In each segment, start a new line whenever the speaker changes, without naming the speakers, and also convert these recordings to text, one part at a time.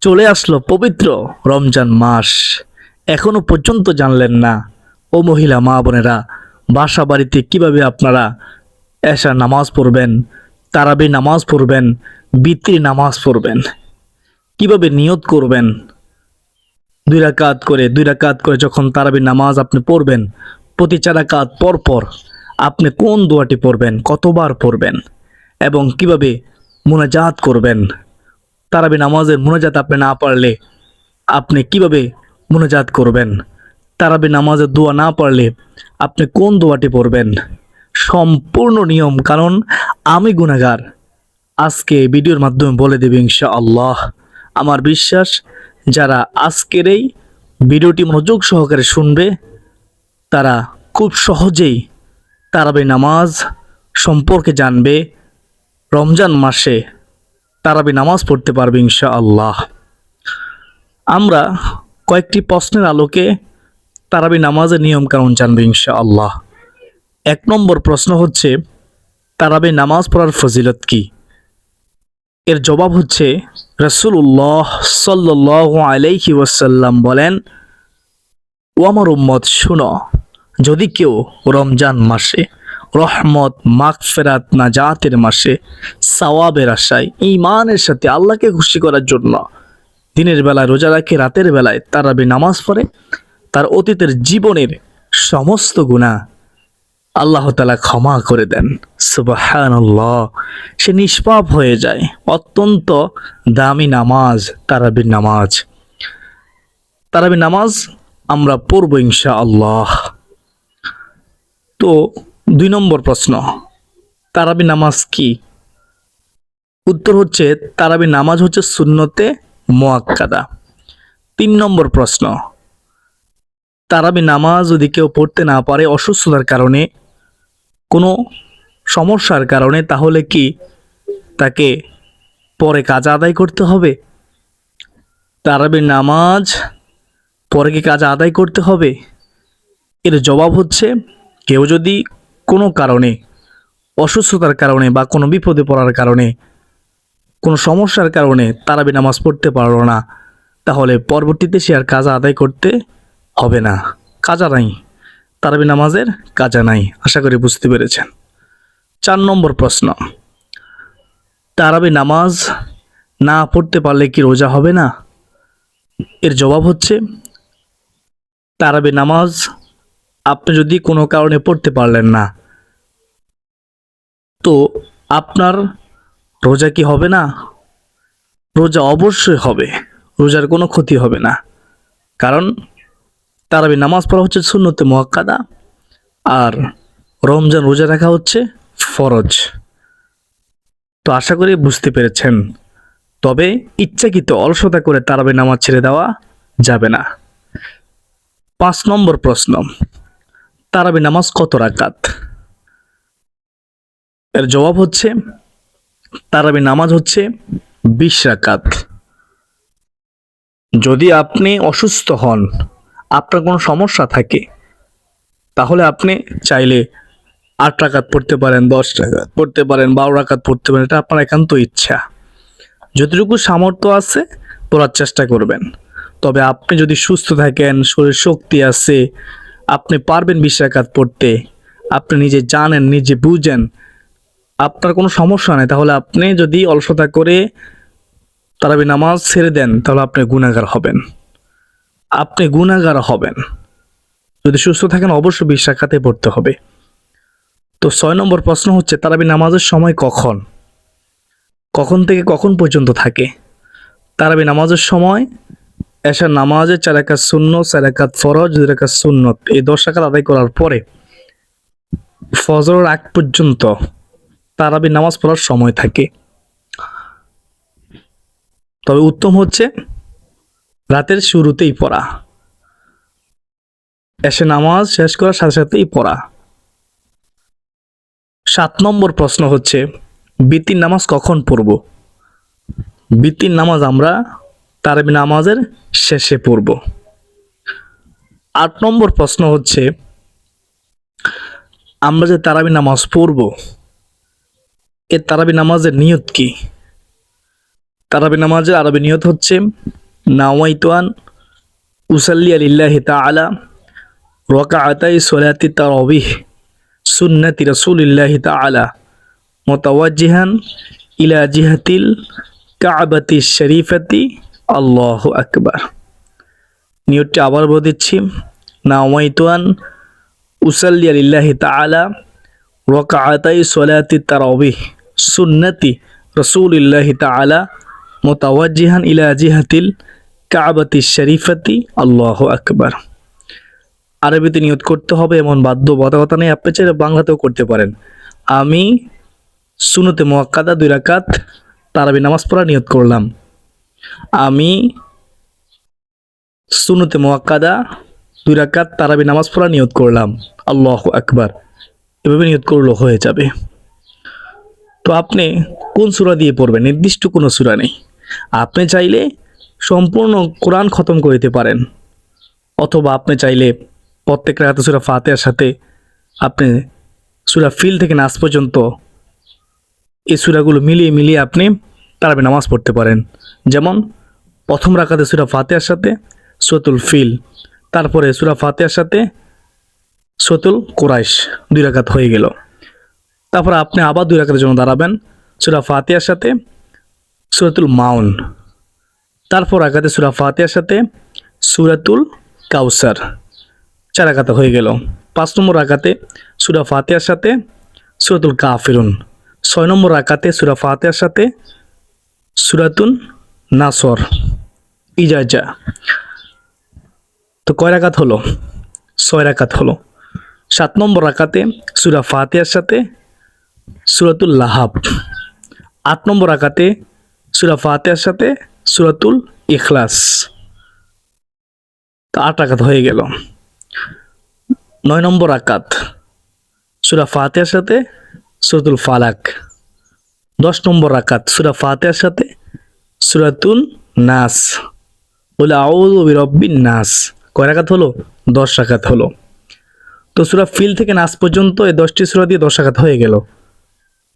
চলে আসলো পবিত্র রমজান মাস। এখনো পর্যন্ত জানলেন না? ও মহিলা মা বোনেরা, বাসা বাড়িতে কিভাবে আপনারা এশার নামাজ পড়বেন, তারাবি নামাজ পড়বেন, বিত্রি নামাজ পড়বেন, কিভাবে নিয়ত করবেন। দুই রাকাত করে যখন তারাবি নামাজ আপনি পড়বেন, প্রতি 4 রাকাত পর পর আপনি কোন দোয়াটি পড়বেন, কতবার পড়বেন এবং কিভাবে মুনাজাত করবেন। তারাবি নামাজের মুনাজাত আপনি না পারলে আপনি কিভাবে মুনাজাত করবেন। তারাবি নামাজের দোয়া না পারলে আপনি কোন দোয়াটি পড়বেন, সম্পূর্ণ নিয়ম কারণ আমি গুনাহগার। আজকে এই ভিডিওর মাধ্যমে বলে দেব ইনশাআল্লাহ। আমার বিশ্বাস যারা আজকের এই ভিডিওটি মনোযোগ সহকারে শুনবে তারা খুব সহজেই তারাবি নামাজ সম্পর্কে জানবে, রমজান মাসে তারাবি নামাজ পড়তে পারবে ইনশাআল্লাহ। আমরা কয়েকটি প্রশ্নের আলোকে তারাবি নামাজের নিয়ম কানুন জানবে ইনশাআল্লাহ। 1 নম্বর প্রশ্ন হচ্ছে, তারাবি নামাজ পড়ার ফজিলত কি? এর জবাব হচ্ছে, রাসূলুল্লাহ সাল্লাল্লাহু আলাইহি ওয়াসাল্লাম বলেন, ও আমার উম্মত শুনো, যদি কেউ রমজান মাসে রহমত, মাগফিরাত, নাজাতের মাসে সওয়াবের আশায় ঈমানের সাথে আল্লাহকে খুশি করার জন্য দিনের বেলায় রোজা রাখে, রাতের বেলায় তারাবি নামাজ পড়ে, তার অতীতের জীবনের সমস্ত গুনাহ আল্লাহ তাআলা ক্ষমা করে দেন। সুবহানাল্লাহ। সে নিষ্পাপ হয়ে যায়। অত্যন্ত দামি নামাজ তারাবি নামাজ। তারাবি নামাজ আমরা পড়ব ইনশাআল্লাহ। তো 2 নম্বর প্রশ্ন, তারাবি নামাজ কি? উত্তর হচ্ছে, তারাবি নামাজ হচ্ছে সুন্নতে মুআক্কাদা। 3 নম্বর প্রশ্ন, তারাবি নামাজ যদি কেউ পড়তে না পারে অসুস্থতার কারণে, কোনো সমস্যার কারণে, তাহলে কি তাকে পরে কাজা আদায় করতে হবে? তারাবি নামাজ পরে কি কাজা আদায় করতে হবে? এর জবাব হচ্ছে, কেউ যদি কোনো কারণে, অসুস্থতার কারণে বা কোনো বিপদে পড়ার কারণে, কোনো সমস্যার কারণে তারাবি নামাজ পড়তে পারলো না, তাহলে পরবর্তীতে সে আর কাজা আদায় করতে হবে না। কাজা নাই, তারাবি নামাজের কাজা নাই। আশা করি বুঝতে পেরেছেন। 4 নম্বর প্রশ্ন, তারাবি নামাজ না পড়তে পারলে কি রোজা হবে না? এর জবাব হচ্ছে, তারাবি নামাজ আপনি যদি কোনো কারণে পড়তে পারলেন না, তো আপনার রোজা কি হবে না? রোজা অবশ্যই হবে, রোজার কোনো ক্ষতি হবে না। কারণ তারাবি নামাজ পড়া হচ্ছে সুন্নতে মুআক্কাদা, আর রমজান রোজা রাখা হচ্ছে ফরজ। তো আশা করি বুঝতে পেরেছেন। তবে ইচ্ছাকৃত অলসতা করে তারাবি নামাজ ছেড়ে দেওয়া যাবে না। 5 নম্বর প্রশ্ন, তারাবি নামাজ কত রাকাত? এর জবাব হচ্ছে, তারাবি নামাজ হচ্ছে 20 রাকাত। যদি আপনি অসুস্থ হন, আপনার কোনো সমস্যা থাকে, তাহলে আপনি চাইলে 8 রাকাত পড়তে পারেন, 10 রাকাত পড়তে পারেন, 12 রাকাত পড়তে পারেন, এটা আপনার একান্ত ইচ্ছা। যতটুকু সামর্থ্য আছে পড়ার চেষ্টা করবেন। তবে আপনি যদি সুস্থ থাকেন, শরীর শক্তি আছে, আপনি পারবেন 20 রাকাত পড়তে, আপনি নিজে জানেন, নিজে বুঝেন, আপনার কোনো সমস্যা নেই, তাহলে আপনি যদি অলসতা করে তারাবি নামাজ ছেড়ে দেন, তাহলে আপনি গুনাহগার হবেন। আপনি গুনাহগার হবেন। যদি সুস্থ থাকেন অবশ্যই 20 রাকাতে পড়তে হবে। তো 6 নম্বর প্রশ্ন হচ্ছে, তারাবি নামাজের সময় কখন? কখন থেকে কখন পর্যন্ত থাকে? তারাবি নামাজের সময় এশার নামাজের 4 রাকাত সুন্নত, 4 রাকাত ফরজ, 2 রাকাত সুন্নত, এই 10 রাকাত আদায় করার পরে ফজরের আগ পর্যন্ত তারাবি নামাজ পড়ার সময় থাকে। তবে উত্তম হচ্ছে রাতের শুরুতেই পড়া, এশার নামাজ শেষ করার সাথে সাথেই পড়া। 7 নম্বর প্রশ্ন হচ্ছে, বিতির নামাজ কখন পড়ব? বিতির নামাজ আমরা তারাবি নামাজের শেষে পড়ব। 8 নম্বর প্রশ্ন হচ্ছে, আমরা যে তারাবি নামাজ পড়ব, এর তারাবি নামাজের নিয়ত কি? তারাবি নামাজের আরবি নিয়ত হচ্ছে নাওয়াইতু আন উসাল্লি লিল্লাহি তাআলা রাকাআতাই সলাতি তারাবিহ সুন্নতি রাসূলিল্লাহি তাআলা মুতাওয়াজ্জিহান ইলা জিহাতিল কাবাতি শরীফাতি আল্লাহু আকবার। নিয়তটি আবার বলে দিচ্ছি, নাওয়াইতু আন উসাল্লি লিল্লাহি তাআলা রাকাআতাই সলাতি তারাবিহ সুন্নতি রাসূলিল্লাহি তাআলা মুতাওয়াজ্জিহান ইলা জিহাতিল কাবাতি শরীফাতি আল্লাহু আকবার। আরবিতে নিয়ত করতে হবে এমন বাধ্যবাধকতা নেই, আপনি চাইলে বাংলাতেও করতে পারেন। আমি সুন্নতে মুআক্কাদা 2 রাকাত তারাবি নামাজ পড়া নিয়ত করলাম। আমি সুন্নতে মুআক্কাদা 2 রাকাত তারাবি নামাজ পড়া নিয়ত করলাম। আল্লাহু আকবার। এভাবে নিয়ত করলেও হয়ে যাবে। তো আপনি কোন সূরা দিয়ে পড়বেন নির্দিষ্ট কোনো সূরা নেই। আপনি চাইলে সম্পূর্ণ কোরআন খতম করে দিতে পারেন, অথবা আপনি চাইলে প্রত্যেক রাকাতে সূরা ফাতিহার সাথে আপনি সূরা ফিল থেকে নাস পর্যন্ত এই সূরাগুলো মিলিয়ে আপনি তারাবি নামাজ পড়তে পারেন। যেমন প্রথম রাকাতে সূরা ফাতিহার সাথে সূরাতুল ফিল, তারপরে সূরা ফাতিহার সাথে সূরাতুল কুরাইশ, 2 রাকাত হয়ে গেল। তারপর আপনি আবার 2 রাকাতের জন্য দাঁড়াবেন সূরা ফাতিহার সাথে সূরাতুল মাউন, তারপর রাকাতে সূরা ফাতিহার সাথে সূরাতুল কাউসার, 4 রাকাত হয়ে গেল। 5 নম্বর রাকাতে সূরা ফাতিহার সাথে সূরাতুল কাফিরুন, 6 নম্বর রাকাতে সূরা ফাতিহার সাথে সূরাতুন নাসর ইজাজা। তো কয় রাকাত হলো? 6 রাকাত হলো। 7 নম্বর রাকাতে সূরা ফাতিহার সাথে সূরাতুল লাহাব, 8 নম্বর রাকাতে সূরা ফাতিহার সাথে সূরাতুল ইখলাস, তো 8 রাকাত হয়ে গেল। 9 নম্বর রাকাত সূরা ফাতিহার সাথে সূরাতুল ফালাক, 10 নম্বর রাকাত সূরা ফাতিহার সাথে সূরাতুন নাস, বলে আউযু বিরাব্বিন নাস। কয় রাকাত হলো? 10 রাকাত হলো। তো সূরা ফিল থেকে নাস পর্যন্ত এই 10টি সূরা দিয়ে 10 রাকাত হয়ে গেল।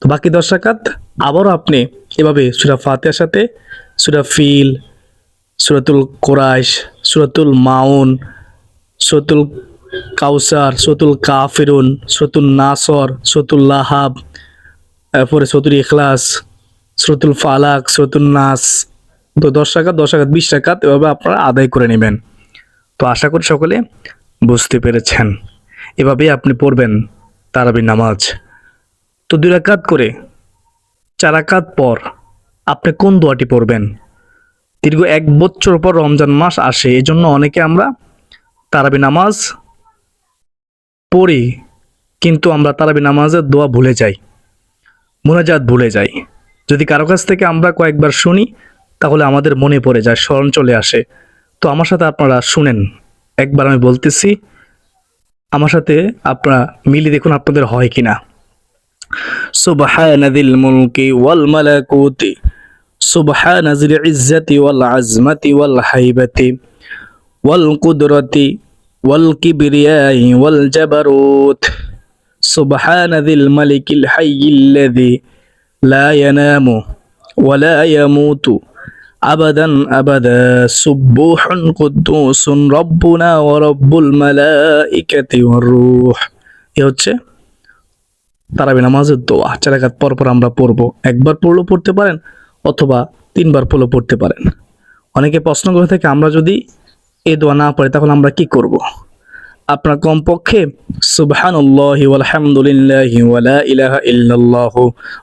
তো বাকি 10 রাকাত আবারও আপনি এভাবে সূরা ফাতিহার সাথে সূরা ফিল, সূরাতুল কুরাইশ, সূরাতুল মাউন, সূরাতুল কাউসার, সূরাতুল কাফিরুন, সূরাতুল নাসর, সূরাতুল লাহাব, এরপরে সূরাতুল ইখলাস, সূরাতুল ফালাক, সূরাতুল নাস, তো 10 রাকাত 10 রাকাত 20 রাকাত এভাবে আপনারা আদায় করে নেবেন। তো আশা করি সকলে বুঝতে পেরেছেন। এভাবেই আপনি পড়বেন তারাবি নামাজ। তো 2 রাকাত করে 4 রাকাত পর আপনি কোন দোয়াটি পড়বেন? দীর্ঘ 1 বছর পর রমজান মাস আসে, এজন্য অনেকে আমরা তারাবি নামাজ পড়ি, কিন্তু আমরা তারাবি নামাজের দোয়া ভুলে যাই, মুনাজাত ভুলে যাই। যদি কারো কাছ থেকে আমরা কয়েকবার শুনি তাহলে আমাদের মনে পড়ে যায়, স্মরণ চলে আসে। তো আমার সাথে আপনারা শুনেন, একবার আমি বলতেছি, আমার সাথে আপনারা মিলিয়ে দেখুন আপনাদের হয় কিনা। সুবহানাযিল মুলকি ওয়াল মালাকুতি সুবহানাযিল ইজ্জাতি ওয়াল আজমাতি ওয়াল হাইবাতি ওয়াল কুদরতি ওয়াল কিবরিয়াই ওয়াল জাবারুত সুবহানাযিল মালিকিল হাইয়িল্লাযী লা ইয়ানামু ওয়া লা ইয়ামুতু আবাদান আবাদা সুবহুন কুদ্দুসুন রব্বুনা ওয়া রব্বুল মালাইকাতি ওয়ার রূহ। এ হচ্ছে তারাবি নামাজের দোয়া। 4 রাকাত পর পর আমরা পড়বো। একবার পড়লেও পড়তে পারেন, অথবা 3 বার পড়লেও পড়তে পারেন। অনেকে প্রশ্ন করে থাকে আমরা যদি এই দোয়া না পড়ি তাহলে আমরা কি করব? আপনার কমপক্ষে সুবহানাল্লাহি ওয়াল হামদুলিল্লাহি ওয়া লা ইলাহা ইল্লাল্লাহু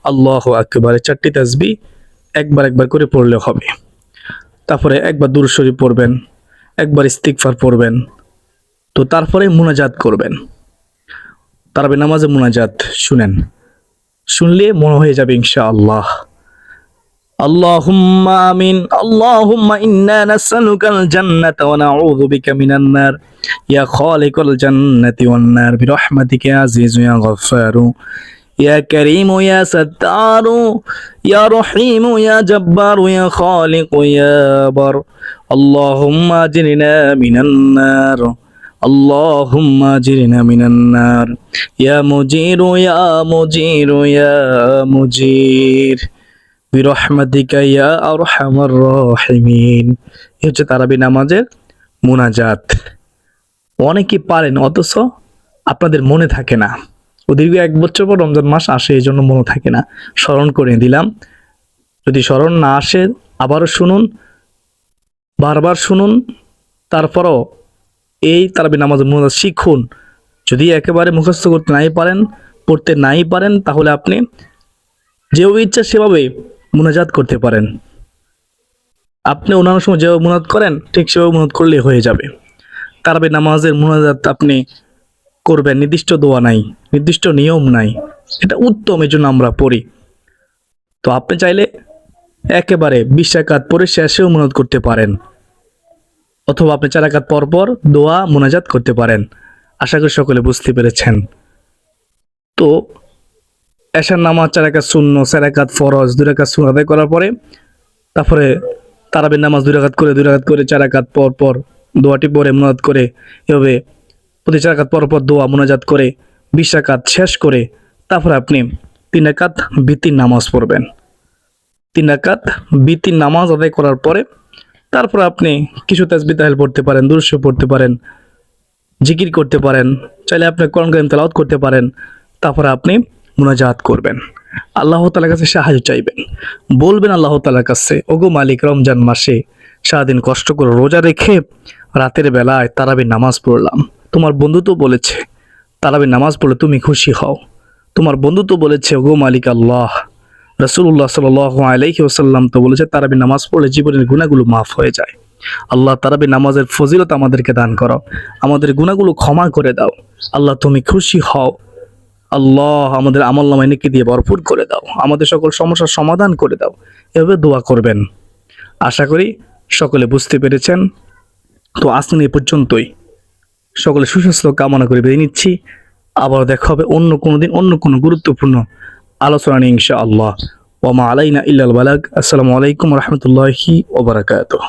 আল্লাহু আকবার 4টি তাসবিহ একবার করে পড়লে হবে। তারপরে একবার দুরূদ শরীফ পড়বেন, একবার ইস্তিগফার পড়বেন। তো তারপরে মুনাজাত করবেন। তারাবি নামাজে মুনাজাত শুনেন, শুনলে মনে হয়ে যাবে ইনশাআল্লাহ। আল্লাহুম্মা আমিন। আল্লাহুম্মা ইন্না নাসআলুকাল জান্নাতা ওয়া নাউযু বিকা মিনান নার ইয়া খালিকাল জান্নাতি ওয়ান নার বিরহমাতিকা ইয়া আজিজু ইয়া গফফারু ইয়া কারীমু ইয়া সাত্তারু ইয়া রহিমু ইয়া জাব্বারু ইয়া খালিকু ইয়া বার। আল্লাহুম্মা আজরিনা মিনান নার আল্লাহুম্মা আজরিনা মিনান নার ইয়া মুজিরু ইয়া মুজিরু ইয়া মুজির। বিরহমাতিকা ইয়া আরহামার রাহিমিন। এই হচ্ছে তারাবি নামাজের মুনাজাত। অনেকে পারেন অথচ আপনাদের মনে থাকে না। ও দীর্ঘ 1 বছর পর রমজান মাস আসে, এই জন্য মনে থাকে না। স্মরণ করে দিলাম। যদি স্মরণ না আসে আবারও শুনুন, বারবার শুনুন, তারপরও এই তারাবি নামাজ মুনাজাত শিখুন। যদি একেবারে মুখস্থ করতে নাই পারেন, পড়তে নাই পারেন, তাহলে আপনি যেভাবে ইচ্ছা সেভাবে মুনাজাত করতে পারেন। আপনি অন্যান্য সময় যেভাবে মুনাজাত করেন ঠিক সেভাবে মুনাজাত করলে হয়ে যাবে। তারাবি নামাজের মুনাজাত আপনি করবেন, নির্দিষ্ট দোয়া নাই, নির্দিষ্ট নিয়ম নাই, এটা উত্তম, এই জন্য আমরা পড়ি। তো আপনি চাইলে একেবারে 20 রাকাত পরে শেষেও মুনাজাত করতে পারেন, অথবা আপনি 4 রাকাত পর পর দোয়া মুনাজাত করতে পারেন। আশা করি সকলে বুঝতে পেরেছেন। তো এশার নামাজ 4 রাকাত সুন্নাত, 4 রাকাত ফরজ, 2 রাকাত সুন্নাত আদায় করার পরে তারপরে তারাবির নামাজ 2 রাকাত করে 2 রাকাত করে 4 রাকাত পর পর দোয়াটি পড়ে মুনাজাত করে, এভাবে প্রতি 4 রাকাত পর পর দোয়া মুনাজাত করে 20 রাকাত শেষ করে তারপরে আপনি 3 রাকাত বিতির নামাজ পড়বেন। 3 রাকাত বিতির নামাজ আদায় করার পরে তারপর আপনি কিছু তাসবিহ তাহলিল পড়তে পারেন, দুরূদ শরীফ পড়তে পারেন, জিকির করতে পারেন, চাইলে আপনি কোরআন কারীম তেলাওয়াত করতে পারেন। তারপরে আপনি মুনাজাত করবেন, আল্লাহ তাআলার কাছে সাহায্য চাইবেন। বলবেন আল্লাহ তাআলার কাছে, ওগো মালিক, রমজান মাসে সারাদিন কষ্ট করে রোজা রেখে রাতের বেলায় তারাবির নামাজ পড়লাম। তোমার বন্ধু তো বলেছে তারাবির নামাজ পড়লে তুমি খুশি হও। তোমার বন্ধু তো বলেছে, ওগো মালিক আল্লাহ, রাসূলুল্লাহ সাল্লাল্লাহু আলাইহি ওয়াসাল্লাম তো বলেছে তারাবির নামাজ পড়লে জীবনের গুনাহগুলো মাফ হয়ে যায়। আল্লাহ তারাবির নামাজের ফজিলত আমাদেরকে দান করো, আমাদের গুনাহগুলো ক্ষমা করে দাও। আল্লাহ তুমি খুশি হও। আল্লাহ আমাদের আমলনামায় নেকি দিয়ে ভরপুর করে দাও, আমাদের সকল সমস্যার সমাধান করে দাও। এভাবে দোয়া করবেন। আশা করি সকলে বুঝতে পেরেছেন। তো আজকে এই পর্যন্তই। সকলে সুস্বাস্থ্য কামনা করে বিদায় নিচ্ছি। আবার দেখা হবে অন্য কোনো দিন অন্য কোনো গুরুত্বপূর্ণ আলোচনা নিয়ে ইনশাআল্লাহ। ওয়া মা আলাইনা ইল্লাল বালাগ। আসসালামু আলাইকুম ওয়া রাহমাতুল্লাহি ওয়া বারাকাতুহু।